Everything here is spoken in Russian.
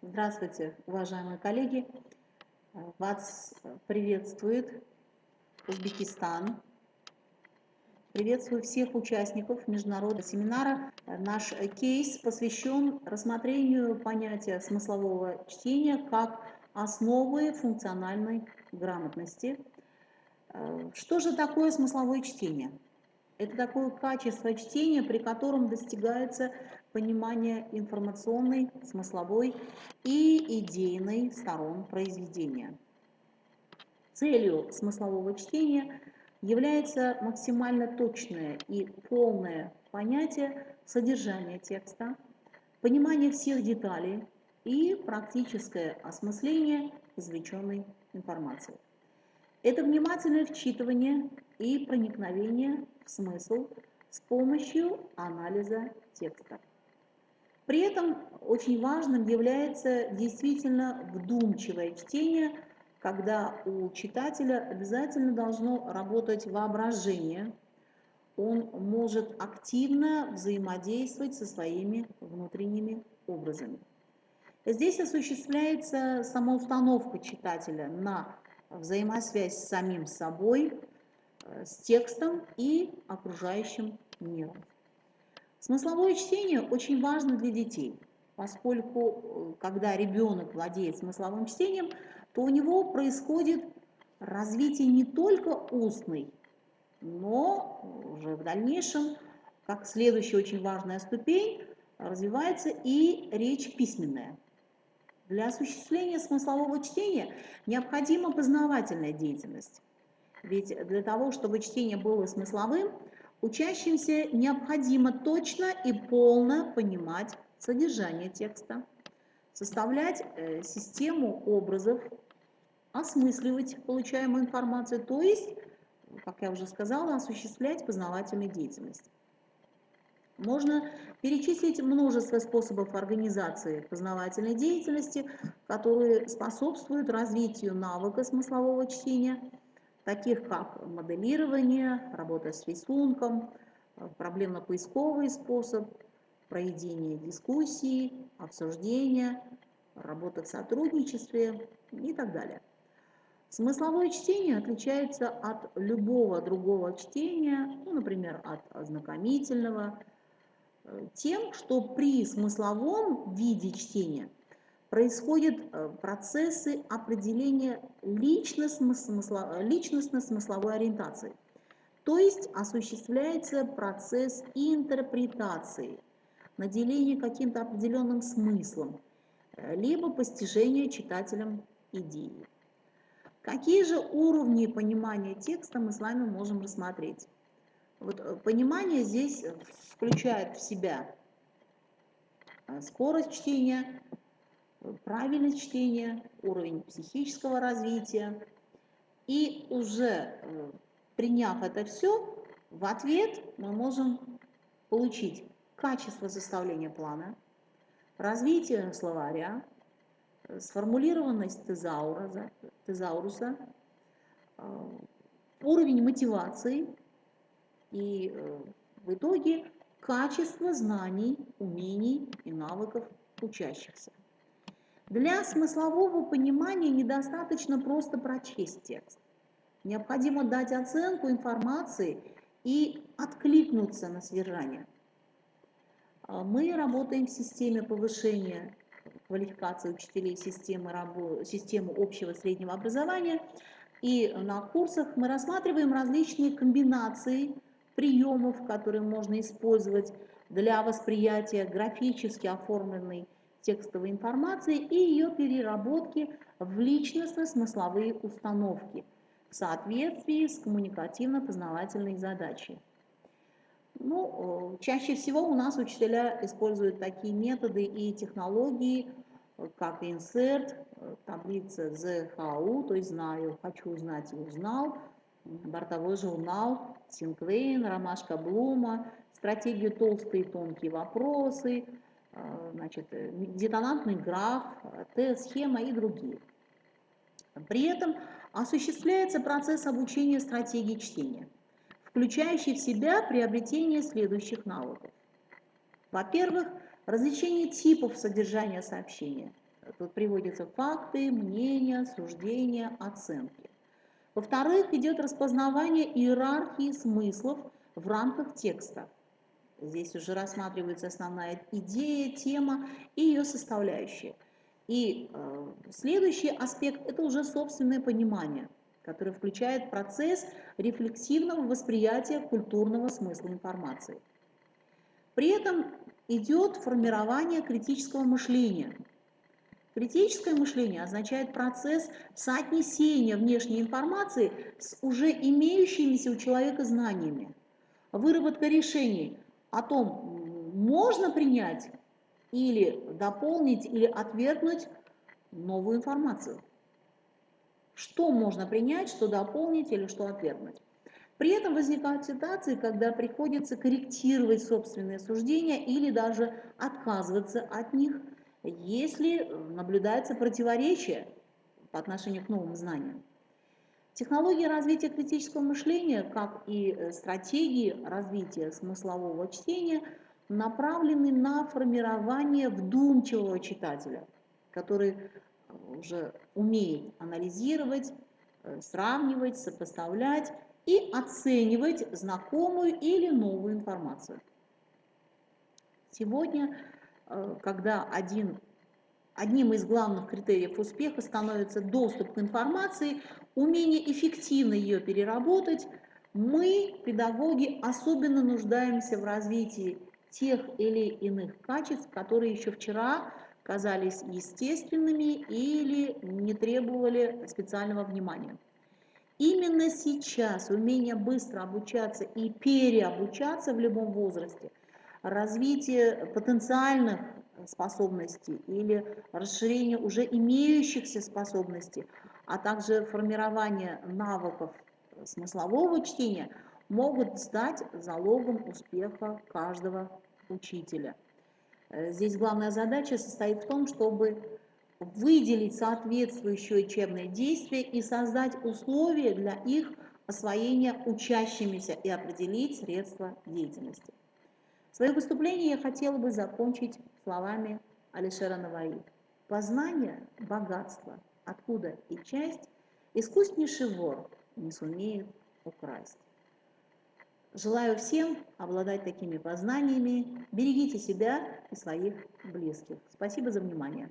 Здравствуйте, уважаемые коллеги! Вас приветствует Узбекистан. Приветствую всех участников международного семинара. Наш кейс посвящен рассмотрению понятия смыслового чтения как основы функциональной грамотности. Что же такое смысловое чтение? Это такое качество чтения, при котором достигается понимание информационной, смысловой и идейной сторон произведения. Целью смыслового чтения является максимально точное и полное понятие содержания текста, понимание всех деталей и практическое осмысление извлеченной информации. Это внимательное вчитывание и проникновение в смысл с помощью анализа текста. При этом очень важным является действительно вдумчивое чтение, когда у читателя обязательно должно работать воображение, он может активно взаимодействовать со своими внутренними образами. Здесь осуществляется самоустановка читателя на взаимосвязь с самим собой, с текстом и окружающим миром. Смысловое чтение очень важно для детей, поскольку когда ребенок владеет смысловым чтением, то у него происходит развитие не только устной, но уже в дальнейшем, как следующая очень важная ступень, развивается и речь письменная. Для осуществления смыслового чтения необходима познавательная деятельность. Ведь для того, чтобы чтение было смысловым, учащимся необходимо точно и полно понимать содержание текста, составлять систему образов, осмысливать получаемую информацию, то есть, как я уже сказала, осуществлять познавательную деятельность. Можно перечислить множество способов организации познавательной деятельности, которые способствуют развитию навыка смыслового чтения, таких как моделирование, работа с рисунком, проблемно-поисковый способ, проведение дискуссий, обсуждения, работа в сотрудничестве и так далее. Смысловое чтение отличается от любого другого чтения, например, от ознакомительного, тем, что при смысловом виде чтения происходят процессы определения личностно-смысловой ориентации. То есть осуществляется процесс интерпретации, наделения каким-то определенным смыслом, либо постижения читателем идеи. Какие же уровни понимания текста мы с вами можем рассмотреть? Вот понимание здесь включает в себя скорость чтения, правильность чтения, уровень психического развития. И уже приняв это все, в ответ мы можем получить качество составления плана, развитие словаря, сформулированность тезауруса, уровень мотивации и в итоге качество знаний, умений и навыков учащихся. Для смыслового понимания недостаточно просто прочесть текст. Необходимо дать оценку информации и откликнуться на содержание. Мы работаем в системе повышения квалификации учителей системы общего среднего образования. И на курсах мы рассматриваем различные комбинации приемов, которые можно использовать для восприятия графически оформленной текстовой информации и ее переработки в личностно-смысловые установки в соответствии с коммуникативно-познавательной задачей. Чаще всего у нас учителя используют такие методы и технологии, как insert, таблица ЗХУ, то есть знаю, хочу узнать и узнал, бортовой журнал, Синклейн, ромашка Блума, стратегию толстые и тонкие вопросы, детонантный граф, Т-схема и другие. При этом осуществляется процесс обучения стратегии чтения, включающий в себя приобретение следующих навыков. Во-первых, различение типов содержания сообщения, Тут приводятся факты, мнения, суждения, оценки. Во-вторых, идет распознавание иерархии смыслов в рамках текста. Здесь уже рассматривается основная идея, тема и ее составляющие. И следующий аспект – это уже собственное понимание, которое включает процесс рефлексивного восприятия культурного смысла информации. При этом идет формирование критического мышления. Критическое мышление означает процесс соотнесения внешней информации с уже имеющимися у человека знаниями. Выработка решений о том, можно принять или дополнить, или отвергнуть новую информацию. Что можно принять, что дополнить или что отвергнуть. При этом возникают ситуации, когда приходится корректировать собственные суждения или даже отказываться от них, если наблюдается противоречие по отношению к новым знаниям. Технологии развития критического мышления, как и стратегии развития смыслового чтения, направлены на формирование вдумчивого читателя, который уже умеет анализировать, сравнивать, сопоставлять и оценивать знакомую или новую информацию. Сегодня, когда одним из главных критериев успеха становится доступ к информации, умение эффективно ее переработать, мы, педагоги, особенно нуждаемся в развитии тех или иных качеств, которые еще вчера казались естественными или не требовали специального внимания. Именно сейчас умение быстро обучаться и переобучаться в любом возрасте, развитие потенциальных способностей или расширение уже имеющихся способностей, а также формирование навыков смыслового чтения могут стать залогом успеха каждого учителя. Здесь главная задача состоит в том, чтобы выделить соответствующие учебные действия и создать условия для их освоения учащимися и определить средства деятельности. Свое выступление я хотела бы закончить словами Алишера Наваи. Познание – богатство, откуда и часть искуснейший вор не сумеет украсть. Желаю всем обладать такими познаниями. Берегите себя и своих близких. Спасибо за внимание.